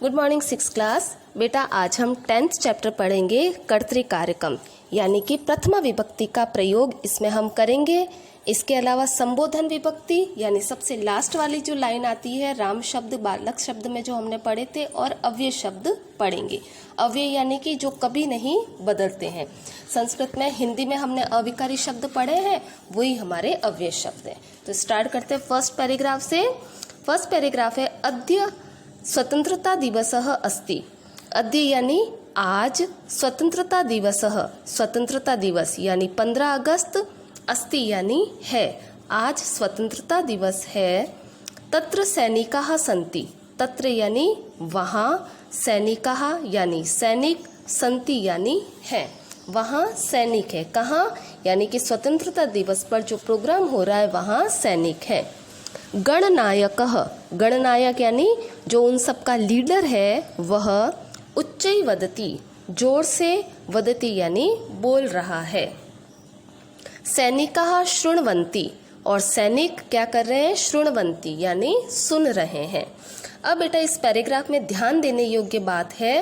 Good morning six class. बेटा आज हम 10th चैप्टर पढ़ेंगे कर्तृकार्यकम यानी कि प्रथमा विभक्ति का प्रयोग इसमें हम करेंगे। इसके अलावा संबोधन विभक्ति यानी सबसे लास्ट वाली जो लाइन आती है राम शब्द बालक शब्द में जो हमने पढ़े थे, और अव्यय शब्द पढ़ेंगे। अव्यय यानी कि जो कभी नहीं बदलते हैं। संस्कृत में हिंदी में हमने अविकारी शब्द पढ़े हैं, वही हमारे अव्यय शब्द हैं। तो स्टार्ट करते हैं फर्स्ट पैराग्राफ से। फर्स्ट पैराग्राफ है अद्य स्वतंत्रता दिवसः अस्ति। अद्य यानी आज, स्वतंत्रता दिवसः स्वतंत्रता दिवस यानी 15 अगस्त, अस्ति यानी है, आज स्वतंत्रता दिवस है। तत्र सैनिकाः सन्ति, तत्र यानी वहाँ, सैनिकाः यानी सैनिक, सन्ति यानी है, वहाँ सैनिक है। कहाँ यानी कि स्वतंत्रता दिवस पर जो प्रोग्राम हो रहा है वहाँ सैनिक है। गणनायकः, गणनायक यानी जो उन सब का लीडर है वह उच्चै वदति, जोर से, वदति यानी बोल रहा है। सैनिकाः शृण्वन्ति, और सैनिक क्या कर रहे हैं, शृण्वन्ति यानी सुन रहे हैं। अब बेटा इस पैराग्राफ में ध्यान देने योग्य बात है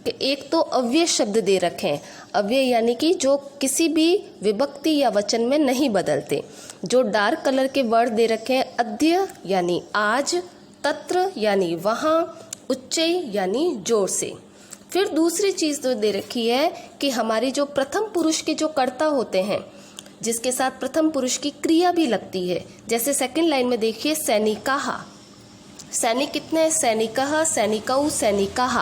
कि एक तो अव्यय शब्द दे रखे हैं। अव्यय यानी कि जो किसी भी विभक्ति या वचन में नहीं बदलते। जो डार्क कलर के वर्ड दे रखे हैं, अद्य यानी आज, तत्र यानी वहाँ, उच्चै यानी जोर से। फिर दूसरी चीज़ तो दे रखी है कि हमारी जो प्रथम पुरुष के जो कर्ता होते हैं, जिसके साथ प्रथम पुरुष की क्रिया भी लगती है। जैसे सेकंड लाइन में देखिए सैनिकाः, सैनिक कितने हैं, सैनिकः, सैनिकौ, सैनिकाः,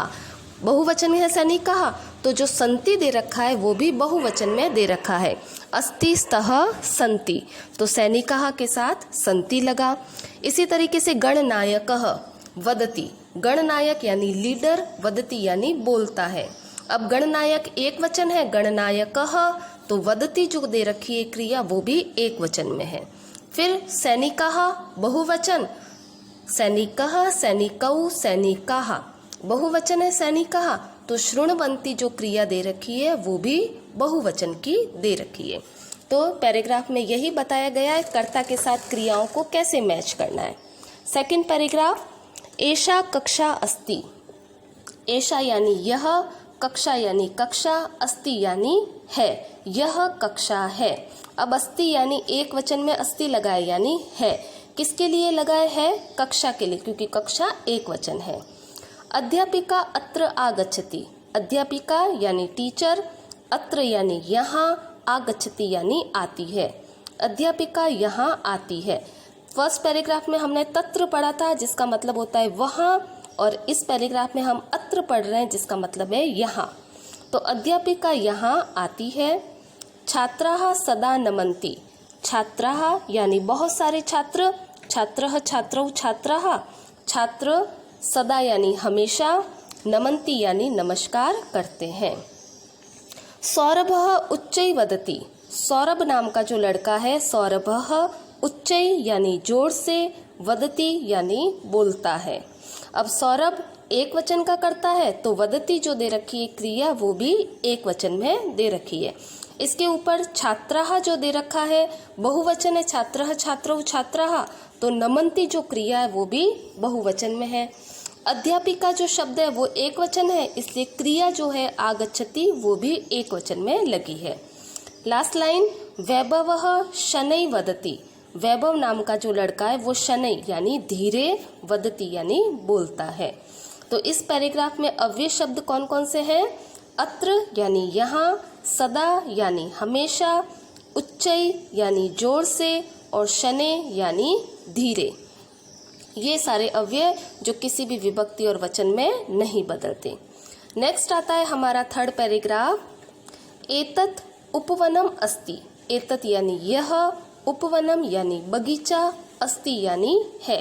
बहुवचन में है सैनिकाः। तो जो संति दे रखा है वो भी बहुवचन में दे रखा है। अस्ति स्तः संति, तो सैनिकाः के साथ संति लगा। इसी तरीके से गणनायकः वदति, गणनायक यानी लीडर, वदति यानी बोलता है। अब गणनायक एक वचन है, गणनायकः, तो वदति जो दे रखी है क्रिया वो भी एक वचन में है। फिर सैनिकाः बहुवचन, सैनिकः, सैनिकौ, सैनिकाः, बहुवचन है सैनिकाः, तो शृण्वन्ति जो क्रिया दे रखी है वो भी बहुवचन की दे रखी है। तो पैराग्राफ में यही बताया गया है कर्ता के साथ क्रियाओं को कैसे मैच करना है। सेकंड पैराग्राफ, एषा कक्षा अस्ति। एषा यानी यह, कक्षा यानी कक्षा, अस्ति यानी है, यह कक्षा है। अब अस्ति यानी एक वचन में अस्ति लगाए यानी है। किसके लिए लगाए है, कक्षा के लिए, क्योंकि कक्षा एक वचन है। अध्यापिका अत्र आगच्छति, अध्यापिका यानी टीचर, अत्र यानी यहाँ, आगच्छति यानी आती है, अध्यापिका यहाँ आती है। फर्स्ट पैराग्राफ में हमने तत्र पढ़ा था जिसका मतलब होता है वहाँ, और इस पैराग्राफ में हम अत्र पढ़ रहे हैं जिसका मतलब है यहाँ। तो अध्यापिका यहाँ आती है। छात्राः सदा नमन्ति, छात्राः यानी बहुत सारे छात्र, छात्रः, छात्रौ, छात्राः, छात्र सदा यानी हमेशा, नमन्ति यानी नमस्कार करते हैं। सौरभः उच्चै वदति, सौरभ नाम का जो लड़का है, सौरभः उच्चै यानी जोर से, वदति यानी बोलता है। अब सौरभ एक वचन का करता है, तो वदति जो दे रखी है क्रिया वो भी एक वचन में दे रखी है। इसके ऊपर छात्राः जो दे रखा है बहुवचन है, छात्रः, छात्रौ, छात्राः, तो नमन्ति जो क्रिया है वो भी बहुवचन में है। अध्यापिका जो शब्द है वो एक वचन है, इसलिए क्रिया जो है आगच्छति वो भी एक वचन में लगी है। लास्ट लाइन, वैभवः शनै वदति, वैभव नाम का जो लड़का है वो शनै यानी धीरे, वदति यानी बोलता है। तो इस पैराग्राफ में अव्यय शब्द कौन कौन से हैं, अत्र यानी यहाँ, सदा यानी हमेशा, उच्चै यानी जोर से, और शनै यानी धीरे। ये सारे अव्यय जो किसी भी विभक्ति और वचन में नहीं बदलते। नेक्स्ट आता है हमारा थर्ड पैराग्राफ, एतत् उपवनम अस्ति, एतत् यानी यह, उपवनम यानी बगीचा, अस्ति यानी है,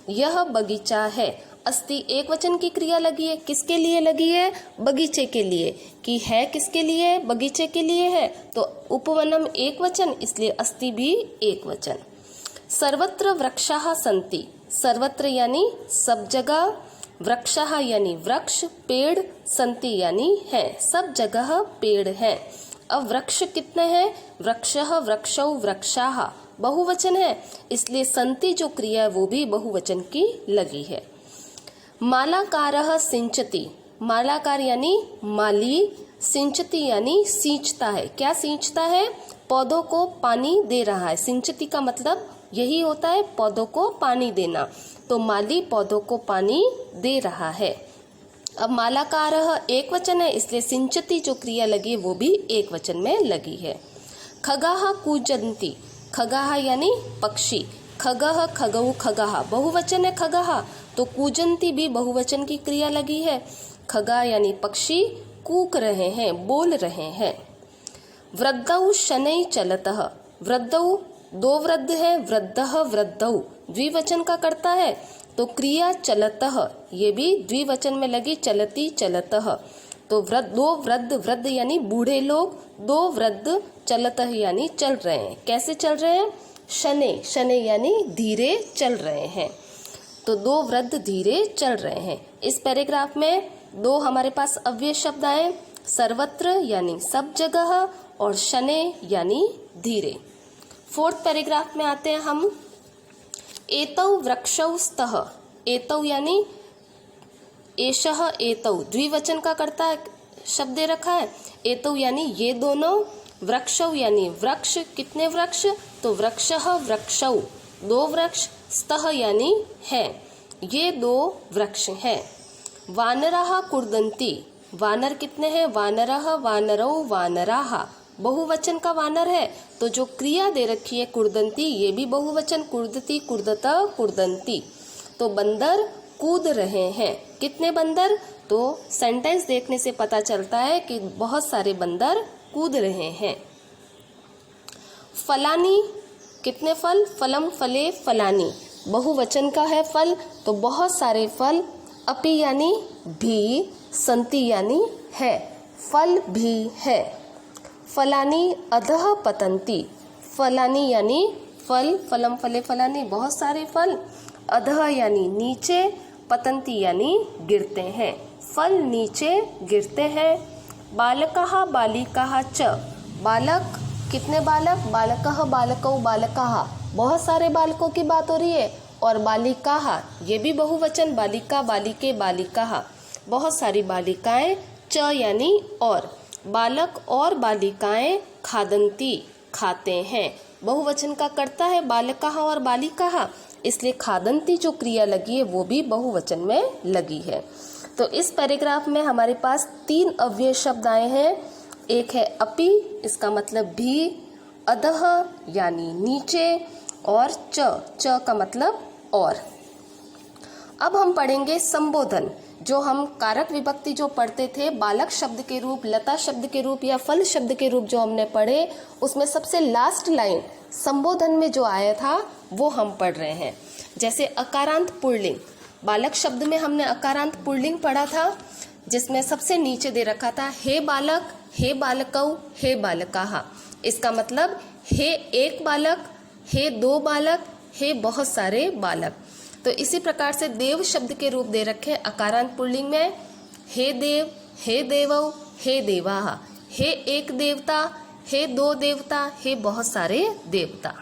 यह बगीचा है। अस्ति एक वचन की क्रिया लगी है, किसके लिए लगी है, बगीचे के लिए, कि है किसके लिए, बगीचे के लिए है, तो उपवनम एक वचन, इसलिए अस्ति भी एक वचन। सर्वत्र वृक्षाः सन्ति, सर्वत्र यानी सब जगह, वृक्षाः यानी वृक्ष, पेड़, सन्ति यानी है, सब जगह पेड़ है। अब वृक्ष कितने हैं, वृक्षः, वृक्षौ, वृक्षाः, बहुवचन है, इसलिए सन्ति जो क्रिया है वो भी बहुवचन की लगी है। मालाकारः सिंचति, मालाकार यानी माली, सिंचति यानी सींचता है। क्या सींचता है? पौधों को पानी दे रहा है। सिंचति का मतलब यही होता है, पौधों को पानी देना। तो माली पौधों को पानी दे रहा है। अब मालाकारः एक वचन है, इसलिए सिंचति जो क्रिया लगी वो भी एक वचन में लगी है। खगाः कूजन्ति, खगाः यानी पक्षी, खगः खगौ खगाः बहुवचन है खगाः, तो कूजन्ति भी बहुवचन की क्रिया लगी है। खगा यानी पक्षी कूक रहे हैं, बोल रहे हैं। वृद्धौ शनैः चलतः, वृद्धौ दो वृद्ध है, वृद्धः वृद्धौ द्विवचन का करता है, तो क्रिया चलतः ये भी द्विवचन में लगी, चलती चलतः। तो दो वृद्ध, वृद्ध यानी बूढ़े लोग, दो वृद्ध, चलतः यानी चल रहे हैं। कैसे चल रहे हैं? शनै, शनै यानी धीरे चल रहे हैं। तो दो वृद्ध धीरे चल रहे हैं। इस पैराग्राफ में दो हमारे पास अव्यय शब्द आए, सर्वत्र यानी सब जगह, और शनै यानी धीरे। फोर्थ पैराग्राफ में आते हैं हम। एतौ वृक्षौ स्तः, एतौ यानी एषः एतौ द्विवचन का करता है शब्द दे रखा है। एतौ यानी ये दोनों, वृक्षौ यानी वृक्ष, कितने वृक्ष? तो वृक्षः वृक्षौ दो वृक्ष, स्तः यानी है, ये दो वृक्ष हैं। वानराः कुर्दन्ति, वानर कितने हैं? वानरः वानरौ वानराः बहुवचन का वानर है, तो जो क्रिया दे रखी है कुर्दन्ति ये भी बहुवचन, कुर्दति कुर्दत कुर्दन्ति। तो बंदर कूद रहे हैं। कितने बंदर? तो सेंटेंस देखने से पता चलता है कि बहुत सारे बंदर कूद रहे हैं। फलानी, कितने फल? फलम फले फलानी बहुवचन का है फल, तो बहुत सारे फल। अपि यानी भी, संति यानी है, फल भी है। फलानी अधः पतंती, फलानी यानी फल, फलम फले फलानी बहुत सारे फल, अधः यानी नीचे, पतंती यानी गिरते हैं, फल नीचे गिरते हैं। बालकाः बालिकाः च, बालक कितने बालक? बालकः बालकौ बालकाः बहुत सारे बालकों की बात हो रही है। और बालिकाः ये भी बहुवचन, बालिका बालिके बालिकाः बहुत सारी बालिकाएं, च यानी और, बालक और बालिकाएं खादंती खाते हैं, बहुवचन का करता है बालकाः और बालिकाः, इसलिए खादंती जो क्रिया लगी है वो भी बहुवचन में लगी है। तो इस पैराग्राफ में हमारे पास तीन अव्यय शब्द आए हैं। एक है अपि, इसका मतलब भी, अधः यानी नीचे, और च का मतलब और। अब हम पढ़ेंगे संबोधन। जो हम कारक विभक्ति जो पढ़ते थे, बालक शब्द के रूप, लता शब्द के रूप या फल शब्द के रूप जो हमने पढ़े, उसमें सबसे लास्ट लाइन संबोधन में जो आया था वो हम पढ़ रहे हैं। जैसे अकारांत पुल्लिंग, बालक शब्द में हमने अकारांत पुल्लिंग पढ़ा था, जिसमें सबसे नीचे दे रखा था हे बालक, हे बालकौ, हे बालकाः। इसका मतलब हे एक बालक, हे दो बालक, हे बहुत सारे बालक। तो इसी प्रकार से देव शब्द के रूप दे रखे अकारांत पुल्लिंग में, हे देव, हे देवौ, हे देवाः, हे एक देवता, हे दो देवता, हे बहुत सारे देवता।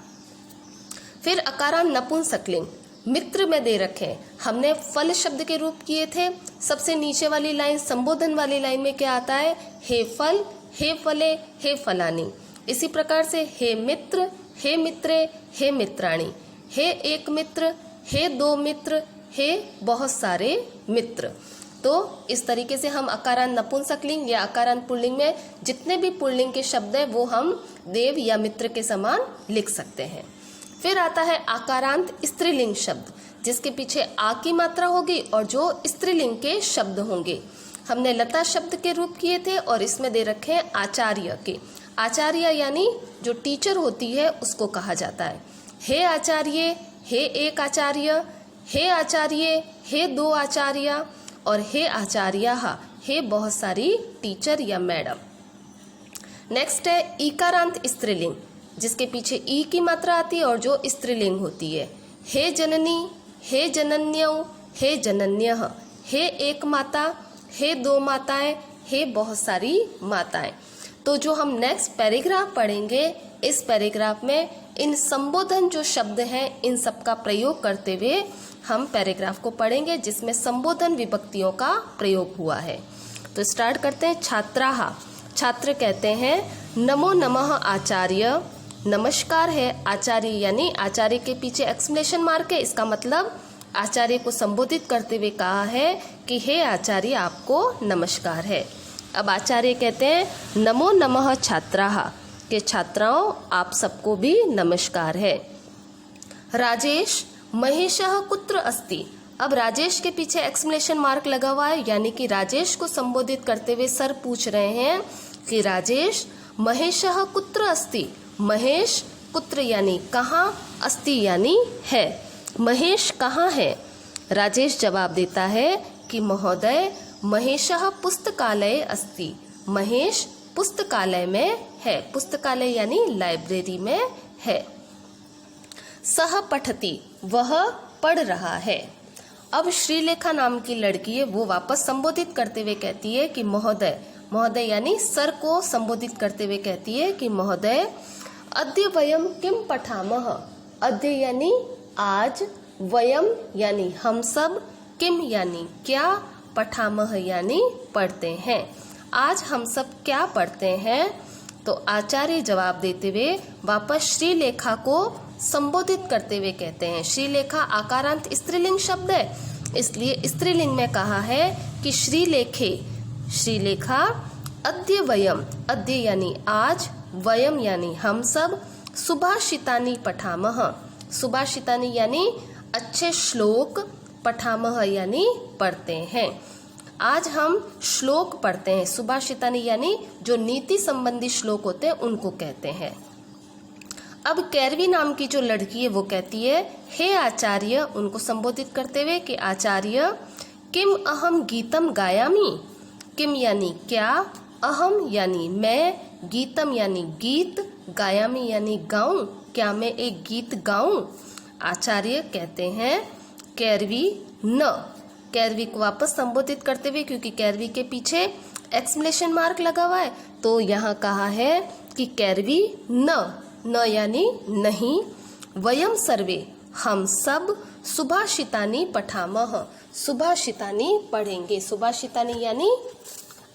फिर अकारांत नपुंसकलिंग मित्र में दे रखे, हमने फल शब्द के रूप किए थे। सबसे नीचे वाली लाइन, संबोधन वाली लाइन में क्या आता है? हे फल, हे फले, हे फलानी। इसी प्रकार से हे मित्र, हे मित्रे, हे मित्राणी, हे एक मित्र, हे दो मित्र, हे बहुत सारे मित्र। तो इस तरीके से हम अकारांत नपुंसकलिंग या अकारांत पुल्लिंग में जितने भी पुल्लिंग के शब्द हैं वो हम देव या मित्र के समान लिख सकते हैं। फिर आता है आकारांत स्त्रीलिंग शब्द, जिसके पीछे आ की मात्रा होगी और जो स्त्रीलिंग के शब्द होंगे। हमने लता शब्द के रूप किए थे और इसमें दे रखे हैं आचार्य के। आचार्य यानी जो टीचर होती है उसको कहा जाता है। हे आचार्य, हे एक आचार्य, हे आचार्य, हे दो आचार्य, और हे आचार्याः, हे बहुत सारी टीचर या मैडम। नेक्स्ट है ईकारांत स्त्रीलिंग, जिसके पीछे ई की मात्रा आती है और जो स्त्रीलिंग होती है। हे जननी, हे जनन्यौ, हे जनन्यः, हे एक माता, हे दो माताएं, हे बहुत सारी माताएं। तो जो हम नेक्स्ट पैराग्राफ पढ़ेंगे, इस पैराग्राफ में इन संबोधन जो शब्द हैं इन सब का प्रयोग करते हुए हम पैराग्राफ को पढ़ेंगे जिसमें संबोधन विभक्तियों का प्रयोग हुआ है। तो स्टार्ट करते हैं। छात्राः, छात्र कहते हैं नमो नमः आचार्य, नमस्कार है आचार्य, यानी आचार्य के पीछे एक्सक्लेमेशन मार्क है, इसका मतलब आचार्य को संबोधित करते हुए कहा है कि हे आचार्य आपको नमस्कार है। अब आचार्य कहते हैं नमो नमः छात्राः, के छात्राओं आप सबको भी नमस्कार है। राजेश महेशः कुत्र अस्ति, अब राजेश के पीछे एक्सक्लेमेशन मार्क लगा हुआ है, यानी कि राजेश को संबोधित करते हुए सर पूछ रहे हैं कि राजेश महेशः कुत्र अस्ति, महेश कुत्र यानी कहाँ, अस्ति यानी है, महेश कहाँ है। राजेश जवाब देता है कि महोदय महेशः पुस्तकालय अस्ति, महेश पुस्तकालय में है, पुस्तकालय यानी लाइब्रेरी में है। सह पठति, वह पढ़ रहा है। अब श्रीलेखा नाम की लड़की है, वो वापस संबोधित करते हुए कहती है कि महोदय, महोदय यानी सर को संबोधित करते हुए कहती है कि महोदय अद्य वयम किम पठामः, अद्य यानी आज, वयम यानी हम सब, किम यानी क्या, पठामः यानी पढ़ते हैं, आज हम सब क्या पढ़ते हैं। तो आचार्य जवाब देते हुए वापस श्रीलेखा को संबोधित करते हुए कहते हैं, श्रीलेखा आकारांत स्त्रीलिंग शब्द है, इसलिए स्त्रीलिंग में कहा है कि श्रीलेखे, श्रीलेखा अद्य वयम, अद्य यानी आज, वयम यानी हम सब, सुभाषितानि पठामः, सुभाषितानि यानी अच्छे श्लोक, पठामः यानी पढ़ते हैं, आज हम श्लोक पढ़ते हैं, सुभाषितानि यानी जो नीति संबंधी श्लोक होते हैं उनको कहते हैं। अब कैरवी नाम की जो लड़की है वो कहती है हे आचार्य, उनको संबोधित करते हुए कि आचार्य किम अहम गीतम गायामि, किम यानी क्या, अहम यानी मैं, गीतम यानी गीत, गायामि यानी गाऊं, क्या मैं एक गीत गाऊं। आचार्य कहते हैं कैरवी न, कैरवी को वापस संबोधित करते हुए, क्योंकि कैरवी के पीछे एक्सक्लेमेशन मार्क लगा हुआ है तो यहाँ कहा है कि कैरवी न, न यानी नहीं, वयम सर्वे हम सब, सुभाषितानि पठामः, सुभाषितानि पढ़ेंगे, सुभाषितानि यानी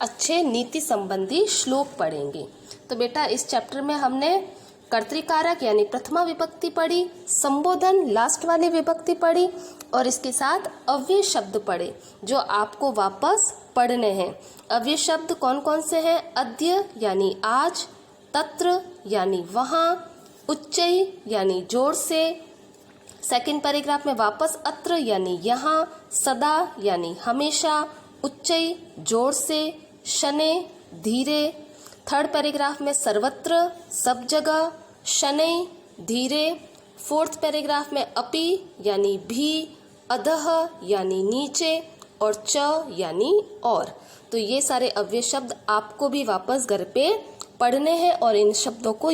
अच्छे नीति संबंधी श्लोक पढ़ेंगे। तो बेटा इस चैप्टर में हमने कर्तृकारक यानी प्रथमा विभक्ति पढ़ी, संबोधन लास्ट वाली विभक्ति पढ़ी और इसके साथ अव्यय शब्द पढ़े जो आपको वापस पढ़ने हैं। अव्यय शब्द कौन कौन से हैं? अद्य यानी आज, तत्र यानी वहाँ, उच्चै यानी जोर से, सेकंड पैराग्राफ में वापस अत्र यानी यहाँ, सदा यानी हमेशा, उच्चै जोर से, शनै धीरे, थर्ड पैराग्राफ में सर्वत्र सब जगह, शनै धीरे, फोर्थ पैराग्राफ में अपि यानी भी, अधः यानी नीचे और च यानी और। तो ये सारे अव्यय शब्द आपको भी वापस घर पे पढ़ने हैं और इन शब्दों को